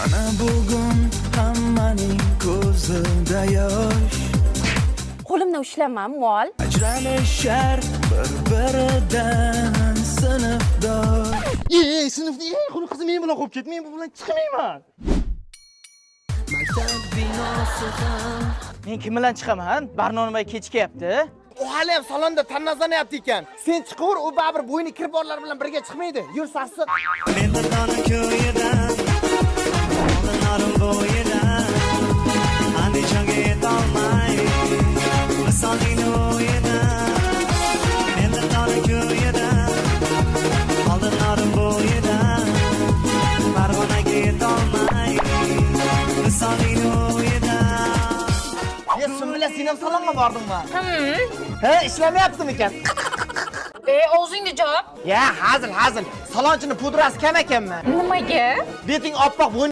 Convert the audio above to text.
Mana bugun hammaning ko'zida yosh. Qo'limni ushlama, mol. Ajralishar bir-biridan sinfdosh. Sinfda xulq qizim men bilan qo'yib ket, men bu bilan chiqmayman. Maktab binosi ham Men kim bilan chiqaman? Barnomaga kechikyapti. U hali ham salonda tannazlanyapti ekan. Sen chiqaver, u baribir bo'yni kirib borlar bilan birga chiqmaydi. Yur sassiq. Mendani ko'yidan, oldinlarim bo'yidan, Andijonga yetolmay, misolingni o'yidan. Mendani ko'yidan, oldinlarim bo'yidan, Farg'onaga yetolmay, misolingni o'yidan. Sumbula sen ham salonga bordingmi? Ha, ishlamayaptimi ekan? Og'zingga javob. Ya, hazil. Salonchining pudrasi kam ekanmi? Nimaga? Beting oppoq, bo'yni